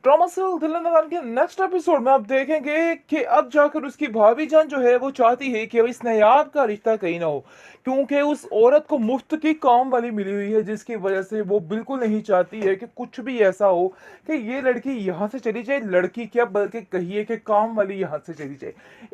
Drama serial दिल निगान के next episode में आप देखेंगे कि अब जाकर उसकी भाभी जान जो है वो चाहती है कि इस नायाब का रिश्ता कहीं ना हो, क्योंकि उस औरत को मुफ्त की काम वाली मिली हुई है, जिसकी वजह से वो बिल्कुल नहीं चाहती है कि कुछ भी ऐसा हो कि ये लड़की यहाँ से चली जाए। लड़की क्या बल्कि कहिए कि काम वाली यहाँ से चली जाए।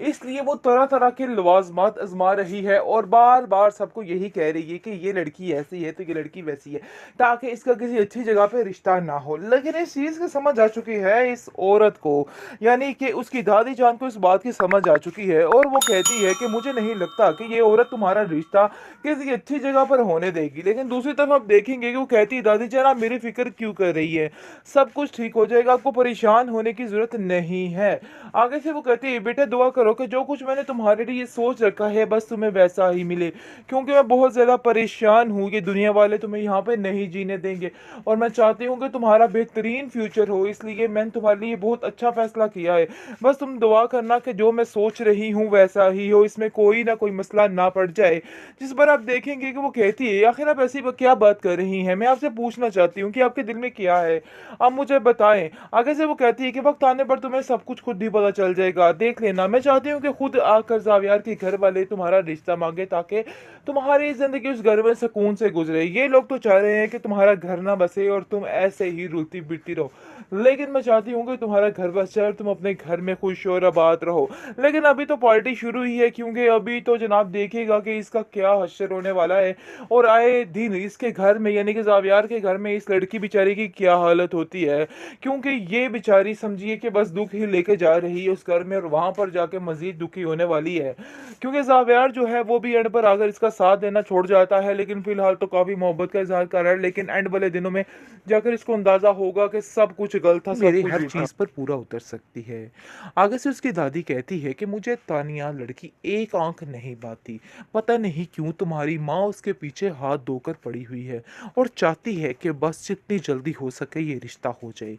इसलिए वो तरह तरह के लवाजमात आजमा रही है और बार बार सबको यही कह रही है कि ये लड़की ऐसी है तो ये लड़की वैसी है, ताकि इसका किसी अच्छी जगह पे रिश्ता ना हो। लेकिन इस चीज की समझ आ चुकी है इस औरत को, यानी कि उसकी दादी जान को इस बात की समझ आ चुकी है और वो कहती है कि मुझे नहीं लगता कि ये औरत तुम्हारा रिश्ता किसी अच्छी जगह पर होने देगी। लेकिन दूसरी तरफ आप देखेंगे कि वो कहती है, दादी जान आप मेरी फिक्र क्यों कर रही है, सब कुछ ठीक हो जाएगा, आपको परेशान होने की जरूरत नहीं है। आगे से वो कहती है, बेटा दुआ करो कि जो कुछ मैंने तुम्हारे लिए सोच रखा है बस तुम्हें वैसा ही मिले, क्योंकि मैं बहुत ज्यादा परेशान हूँ। ये दुनिया वाले तुम्हें यहाँ पे नहीं जीने देंगे और मैं चाहती हूँ कि तुम्हारा बेहतरीन फ्यूचर हो, इसलिए मैंने तुम्हारे लिए बहुत अच्छा फैसला किया है। बस तुम दुआ करना कि जो मैं सोच रही हूँ वैसा ही हो, इसमें कोई ना कोई मसला ना पड़ जाए। जिस पर आप देखेंगे कि वो कहती है, आखिर आप ऐसी क्या बात कर रही हैं, मैं आपसे पूछना चाहती हूँ कि आपके दिल में क्या है, आप मुझे बताएं। आगे से वो कहती है कि वक्त आने पर तुम्हें सब कुछ खुद ही पता चल जाएगा, देख लेना। मैं चाहती हूँ कि खुद आकर जावियार के घर वाले तुम्हारा रिश्ता मांगे, ताकि तुम्हारी जिंदगी उस घर में सुकून से गुजरे। ये लोग तो चाह रहे हैं कि तुम्हारा घर ना बसे और तुम ऐसे ही रुलती बिरती रहो, लेकिन मैं चाहती हूँ कि तुम्हारा घर बस जाए और तुम अपने घर में खुश और आबाद रहो। लेकिन अभी तो पार्टी शुरू ही है, क्योंकि अभी तो जनाब देखिएगा कि इसका क्या हश्र होने वाला है। और आए दिन इसके घर में, यानी कि जावियार के घर में, इस लड़की बेचारी की क्या हालत होती है, क्योंकि ये बेचारी समझिए कि बस दुख ही लेके जा रही है उस घर में और वहां पर जाके मजीद दुखी होने वाली है। क्योंकि जावियार जो है वो भी एंड पर आकर इसका साथ देना छोड़ जाता है, लेकिन फिलहाल तो काफी मोहब्बत का इजहार कर रहा है। लेकिन एंड वाले दिनों में जाकर इसको अंदाजा होगा कि सब कुछ गलत था, सब मेरे कुछ हर झूठा। चीज पर पूरा उतर सकती है। आगे से उसकी दादी कहती है कि मुझे तानिया लड़की एक आंख नहीं बाती, पता नहीं क्यों तुम्हारी माँ उसके पीछे हाथ धोकर पड़ी हुई है और चाहती है कि बस जितनी जल्दी हो सके ये रिश्ता हो जाए।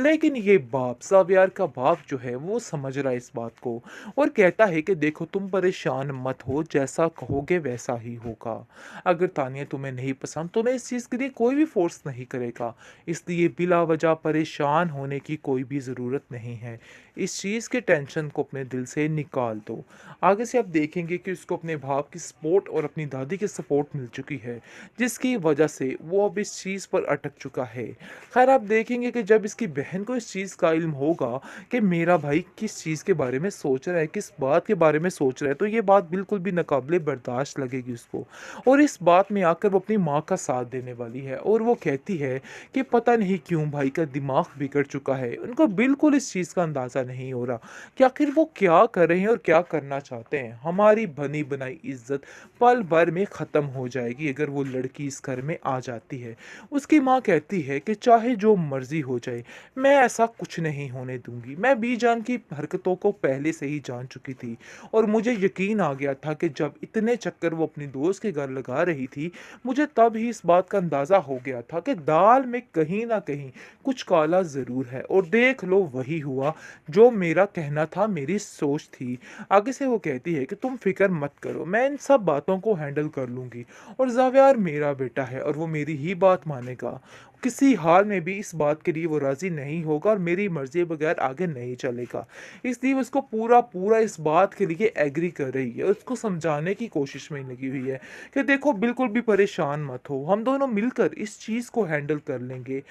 लेकिन ये बाप, सावियार का बाप जो है वो समझ रहा है इस बात को और कहता है कि देखो तुम परेशान मत हो, जैसा कहोगे वैसा ही होगा। अगर तानिया तुम्हें नहीं पसंद तो मैं इस चीज़ के लिए कोई भी फोर्स नहीं करेगा, इसलिए बिला वजह परेशान होने की कोई भी ज़रूरत नहीं है। इस चीज़ के टेंशन को अपने दिल से निकाल दो। आगे से आप देखेंगे कि उसको अपने बाप की सपोर्ट और अपनी दादी की सपोर्ट मिल चुकी है, जिसकी वजह से वो अब इस चीज़ पर अटक चुका है। खैर आप देखेंगे कि जब इसकी बहन को इस चीज़ का इल्म होगा कि मेरा भाई किस चीज़ के बारे में सोच रहा है, किस बात के बारे में सोच रहा है, तो ये बात बिल्कुल भी नाकाबिले बर्दाश्त लगेगी उसको। और इस बात में आकर वो अपनी माँ का साथ देने वाली है और वो कहती है कि पता नहीं क्यों भाई का दिमाग बिगड़ चुका है। उनको बिल्कुल इस चीज़ का अंदाज़ा नहीं हो रहा कि आखिर वो क्या कर रहे हैं और क्या करना चाहते हैं। हमारी बनी बनाई इज्जत पल भर में ख़त्म हो जाएगी अगर वो लड़की इस घर में आ जाती है। उसकी माँ कहती है कि चाहे जो मर्जी हो जाए, मैं ऐसा कुछ नहीं होने दूंगी। मैं बीजान की हरकतों को पहले से ही जान चुकी थी और मुझे यकीन आ गया था कि जब इतने चक्कर वो अपनी दोस्त के घर लगा रही थी, मुझे तब ही इस बात का अंदाज़ा हो गया था कि दाल में कहीं ना कहीं कुछ काला ज़रूर है। और देख लो वही हुआ जो मेरा कहना था, मेरी सोच थी। आगे से वो कहती है कि तुम फिक्र मत करो, मैं इन सब बातों को हैंडल कर लूँगी और जावियार मेरा बेटा है और वो मेरी ही बात मानेगा। किसी हाल में भी इस बात के लिए वो राज़ी नहीं होगा और मेरी मर्जी बगैर आगे नहीं चलेगा। इसलिए उसको पूरा पूरा इस बात के लिए एग्री कर रही है, उसको समझाने की कोशिश में लगी हुई है कि देखो बिल्कुल भी परेशान मत हो, हम दोनों मिलकर इस चीज़ को हैंडल कर लेंगे।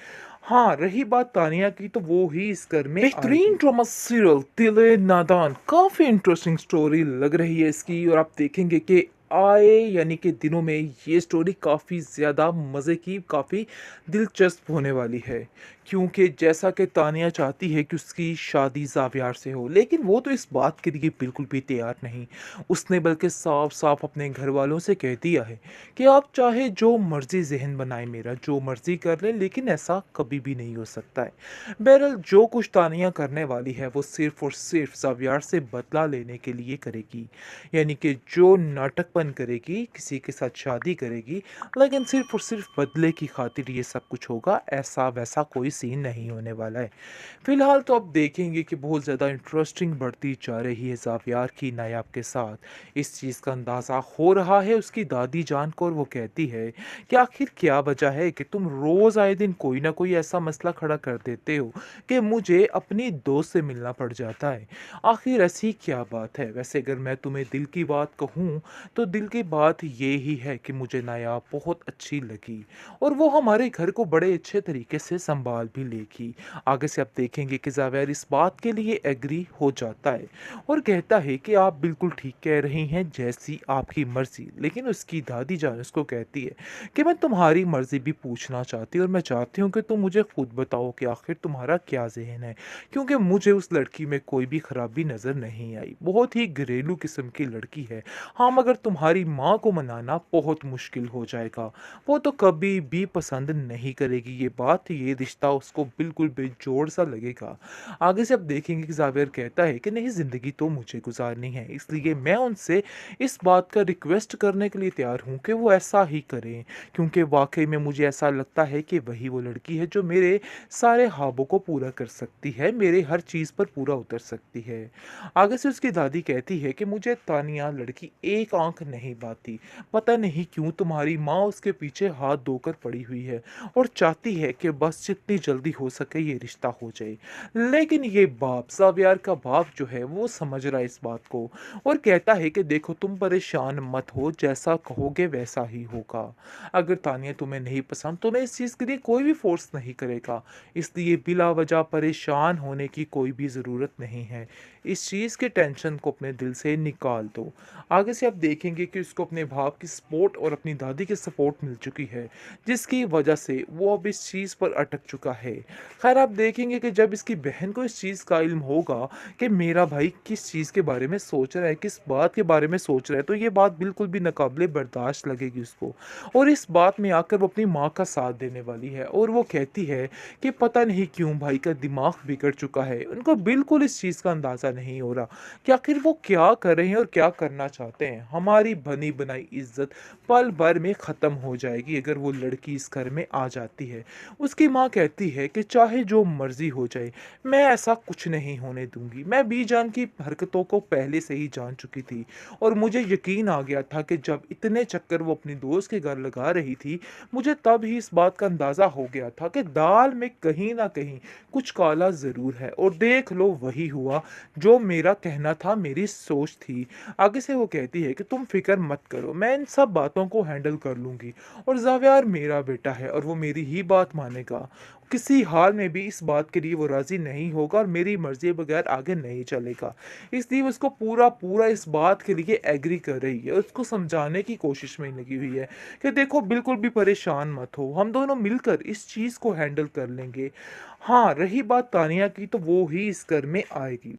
हाँ, रही बात तानिया की, तो वो ही इस घर में बेहतरीन बेहतरीन ड्रामा सीरियल दिले नादान, काफी इंटरेस्टिंग स्टोरी लग रही है इसकी। और आप देखेंगे कि आए यानी कि दिनों में ये स्टोरी काफ़ी ज़्यादा मज़े की, काफ़ी दिलचस्प होने वाली है। क्योंकि जैसा कि तानिया चाहती है कि उसकी शादी जावियार से हो, लेकिन वो तो इस बात के लिए बिल्कुल भी तैयार नहीं। उसने बल्कि साफ साफ अपने घर वालों से कह दिया है कि आप चाहे जो मर्जी जहन बनाए मेरा, जो मर्जी कर लें, लेकिन ऐसा कभी भी नहीं हो सकता है। बहरहाल जो कुछ तानिया करने वाली है वो सिर्फ और सिर्फ जावियार से बदला लेने के लिए करेगी। यानी कि जो नाटकपन करेगी, किसी के साथ शादी करेगी, लेकिन सिर्फ और सिर्फ बदले की खातिर ये सब कुछ होगा, ऐसा वैसा कोई सीन नहीं होने वाला है। फिलहाल तो आप देखेंगे कि बहुत ज़्यादा इंटरेस्टिंग बढ़ती जा रही है ज़ावियार की नायाब के साथ। इस चीज़ का अंदाज़ा हो रहा है उसकी दादी जान को, और वो कहती है कि आखिर क्या वजह है कि तुम रोज़ आए दिन कोई ना कोई ऐसा मसला खड़ा कर देते हो कि मुझे अपनी दोस्त से मिलना पड़ जाता है। आखिर ऐसी क्या बात है? वैसे अगर मैं तुम्हें दिल की बात कहूँ तो दिल की बात ये ही है कि मुझे नायाब बहुत अच्छी लगी, और वो हमारे घर को बड़े अच्छे तरीके से संभाल भी लेगी। आगे से आप देखेंगे कि ज़ावेर इस बात के लिए एग्री हो जाता है और कहता है कि आप बिल्कुल ठीक कह रही हैं, जैसी आपकी मर्ज़ी। लेकिन उसकी दादी जान उसको कहती है कि मैं तुम्हारी मर्ज़ी भी पूछना चाहती हूँ, और मैं चाहती हूँ कि तुम मुझे खुद बताओ कि आखिर तुम्हारा क्या ज़हन है, क्योंकि मुझे उस लड़की में कोई भी खराबी नज़र नहीं आई। बहुत ही घरेलू किस्म की लड़की है। हाँ, मगर तुम्हारी माँ को मनाना बहुत मुश्किल हो जाएगा। वो तो कभी भी पसंद नहीं करेगी ये बात, ये रिश्ता उसको बिल्कुल बेजोड़ सा लगेगा। आगे से आप देखेंगे कि ज़ावियर कहता है कि नहीं, ज़िंदगी तो मुझे गुजारनी है, इसलिए मैं उनसे इस बात का रिक्वेस्ट करने के लिए तैयार हूँ कि वो ऐसा ही करें, क्योंकि वाक़ई में मुझे ऐसा लगता है कि वही वो लड़की है जो मेरे सारे ख्वाबों को पूरा कर सकती है, मेरे हर चीज़ पर पूरा उतर सकती है। आगे से उसकी दादी कहती है कि मुझे तानिया लड़की एक आँख नहीं भाती। पता नहीं क्यों तुम्हारी माँ उसके पीछे हाथ धोकर पड़ी हुई है और चाहती है कि बस जितनी जल्दी हो सके ये रिश्ता हो जाए। लेकिन ये बाप, ज़ावियार का बाप जो है वो समझ रहा है इस बात को, और कहता है कि देखो तुम परेशान मत हो, जैसा कहोगे वैसा ही होगा। अगर तानिया तुम्हें नहीं पसंद तो मैं इस चीज़ के लिए कोई भी फ़ोर्स नहीं करेगा, इसलिए बिला वजह परेशान होने की कोई भी ज़रूरत नहीं है। इस चीज़ के टेंशन को अपने दिल से निकाल दो। आगे से आप देखेंगे कि उसको अपने बाप की सपोर्ट और अपनी दादी की सपोर्ट मिल चुकी है, जिसकी वजह से वो अब इस चीज़ पर अटक चुका है। खैर आप देखेंगे कि जब इसकी बहन को इस चीज़ का इल्म होगा कि मेरा भाई किस चीज़ के बारे में सोच रहा है, किस बात के बारे में सोच रहा है, तो ये बात बिल्कुल भी नाकाबिले बर्दाश्त लगेगी उसको, और इस बात में आकर वो अपनी माँ का साथ देने वाली है। और वो कहती है कि पता नहीं क्यों भाई का दिमाग बिगड़ चुका है। उनको बिल्कुल इस चीज़ का अंदाज़ा नहीं हो रहा कि आखिर वो क्या कर रहे हैं और क्या करना चाहते हैं। हमारी बनी बनाई इज्जत पल भर में ख़त्म हो जाएगी अगर वो लड़की इस घर में आ जाती है। उसकी माँ कहती है कि चाहे जो मर्ज़ी हो जाए, मैं ऐसा कुछ नहीं होने दूँगी। मैं बीजान की हरकतों को पहले से ही जान चुकी थी, और मुझे यकीन आ गया था कि जब इतने चक्कर वो अपनी दोस्त के घर लगा रही थी, मुझे तब ही इस बात का अंदाज़ा हो गया था कि दाल में कहीं न कहीं कुछ काला ज़रूर है, और देख लो वही हुआ जो मेरा कहना था, मेरी सोच थी। आगे से वो कहती है कि तुम फ़िक्र मत करो, मैं इन सब बातों को हैंडल कर लूँगी, और ज़ावियार मेरा बेटा है और वो मेरी ही बात मानेगा। किसी हाल में भी इस बात के लिए वो राज़ी नहीं होगा और मेरी मर्ज़ी के बगैर आगे नहीं चलेगा। इसलिए वो उसको पूरा-पूरा इस बात के लिए एग्री कर रही है, उसको समझाने की कोशिश में लगी हुई है कि देखो बिल्कुल भी परेशान मत हो, हम दोनों मिलकर इस चीज़ को हैंडल कर लेंगे। हाँ, रही बात तानिया की, तो वो ही इस घर में आएगी।